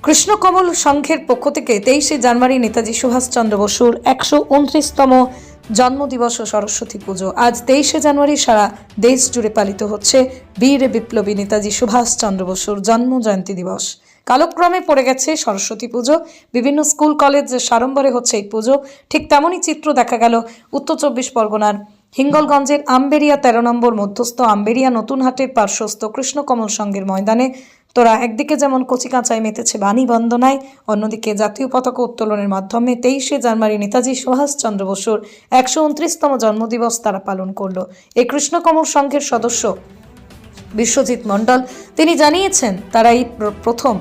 কৃষ্ণকমল সংঘের পক্ষ থেকে 23শে জানুয়ারি নেতাজি সুভাষচন্দ্র বসুর 129তম জন্মদিবস ও সরস্বতী পুজো। আজ 23শে জানুয়ারি সারা দেশ জুড়ে পালিত হচ্ছে বীর বিপ্লবী নেতাজি সুভাষচন্দ্র বসুর জন্ম জয়ন্তী দিবস। কালক্রমে পড়ে গেছে সরস্বতী পুজো। বিভিন্ন স্কুল কলেজ সাড়ম্বরে হচ্ছে এই পুজো। ঠিক তেমনই চিত্র দেখা গেল উত্তর চব্বিশ পরগনার হিঙ্গলগঞ্জের আম্বেরিয়া 13 নম্বর মধ্যস্থ আম্বেরিয়া নতুনহাটের পার্শ্বস্থ কৃষ্ণকমল সংঘের ময়দানে। তোরা একদিকে যেমন কচিকাঁচায় মেতেছে বাণী বন্দনায়, অন্যদিকে জাতীয় পতাকা উত্তোলনের মাধ্যমে 23শে জানুয়ারি নেতাজি সুভাষচন্দ্র বসুর 129তম জন্মদিবস তারা পালন করল। এই কৃষ্ণকমল সংঘের সদস্য বিশ্বজিৎ মণ্ডল তিনি জানিয়েছেন তারা এই প্রথম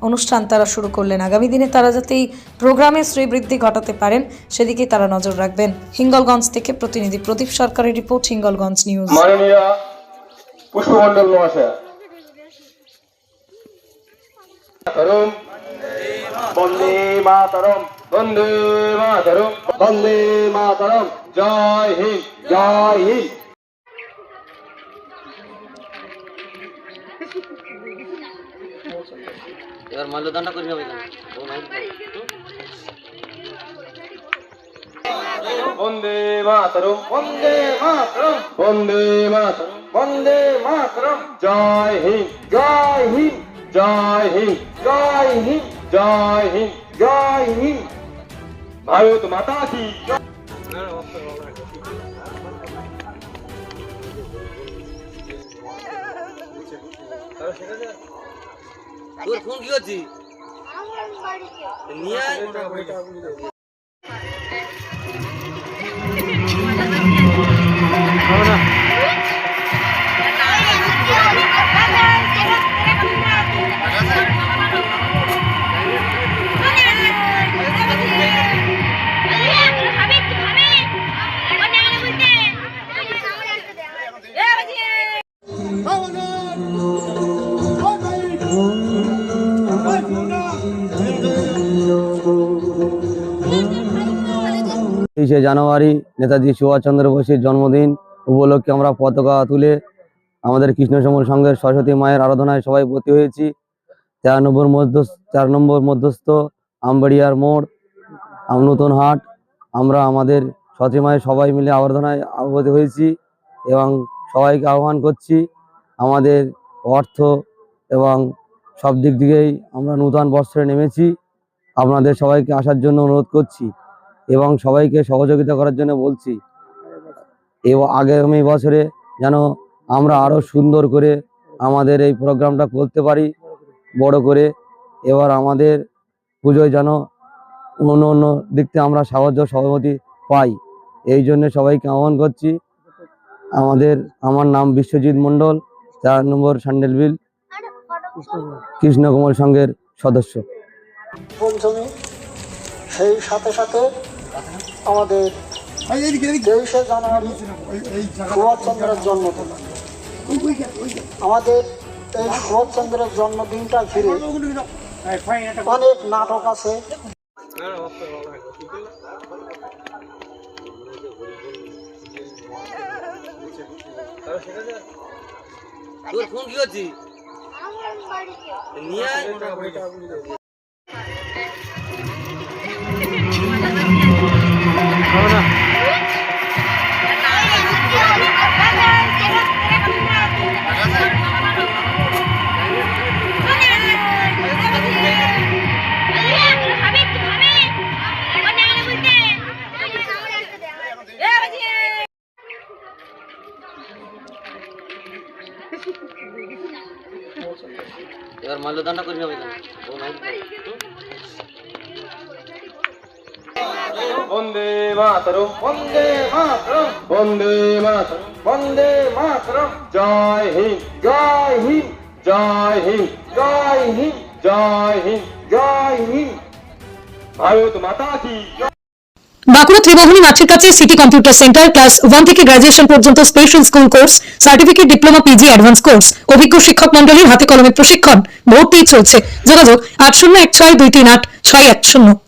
অনুষ্ঠান তারা শুরু করলেন। আগামী দিনে তারা যাতে এই প্রোগ্রামে শ্রীবৃদ্ধি ঘটাতে পারেন সেদিকে তারা নজর রাখবেন। হিঙ্গলগঞ্জ থেকে প্রতিনিধি প্রদীপ সরকারের রিপোর্ট, হিঙ্গলগঞ্জ নিউজ। মাননীয় পুষ্পমণ্ডল মহাশয়, বন্দে মাতরম, বন্দে মাতরম, বন্দে মাতরম, জয় হিন্দ, জয় হিন্দ। এবার মাল্যদানটা করে নেবে। বন্দে মাতরম, বন্দে মাতরম, বন্দে মাতরম, বন্দে মাতরম, জয় হিন্দ, জয় হিন্দ, জয় হিন্দ, জয় হিন্দ, জয় হিন্দ, জয় হিন্দ। ভারত মাতা কি তোর ফোন কি করছি নিয়ে আয়। তেইশে জানুয়ারি নেতাজি সুভাষচন্দ্র বসুর জন্মদিন উপলক্ষে আমরা পতাকা তুলে আমাদের কৃষ্ণকমল সংঘের সরস্বতী মায়ের আরাধনায় সবাই ভর্তি হয়েছি। 4 নম্বর মধ্যস্থ আম্বেরিয়ার মোড়, নতুন হাট। আমরা আমাদের সরস্বতী মায়ের সবাই মিলে আরাধনায় আবদ্ধ হয়েছি এবং সবাইকে আহ্বান করছি। আমাদের অর্থ এবং সব দিক দিকেই আমরা নূতন বর্ষে নেমেছি। আপনাদের সবাইকে আসার জন্য অনুরোধ করছি এবং সবাইকে সহযোগিতা করার জন্য বলছি। এবং আগামী বছরে যেন আমরা আরও সুন্দর করে আমাদের এই প্রোগ্রামটা করতে পারি বড় করে। এবার আমাদের পুজোয় যেন অন্য দিক থেকে আমরা সাহায্য সহমতি পাই, এই জন্য সবাইকে আহ্বান করছি। আমার নাম বিশ্বজিৎ মণ্ডল, 4 নম্বর স্যান্ডেলবিল কৃষ্ণকমল সংঘের সদস্য। পঞ্চমী, সেই সাথে সাথে আমাদের 23শে জানুয়ারি সুভাষচন্দ্রের জন্মদিন। আমাদের এই সুভাষচন্দ্রের জন্মদিনটা ঘিরে অনেক নাটক আছে। তোর ফোন কি করছি নিয়ে আয়। এবার মাল্যদানটা করে নেবে। বন্দে মাতরম, বন্দে মাতরম, বন্দে মাতরম, বন্দে মাতরম, জয় হিন্দ, জয় হিন্দ, জয় হিন্দ, জয় হিন্দ, জয় হিন্দ, জয় হিন্দ। ভারত মাতা কি। বাঁকুড়া ত্রিমোহনী মাঠের কাছে সিটি কম্পিউটার সেন্টার ক্লাস 1 থেকে গ্রাজুয়েশন পর্যন্ত special school course, certificate, diploma, PG, advance course, অভিজ্ঞ শিক্ষক মন্ডলীর হাতে কলমে প্রশিক্ষণ। ভর্তি চলছে। যোগাযোগ 8016238610।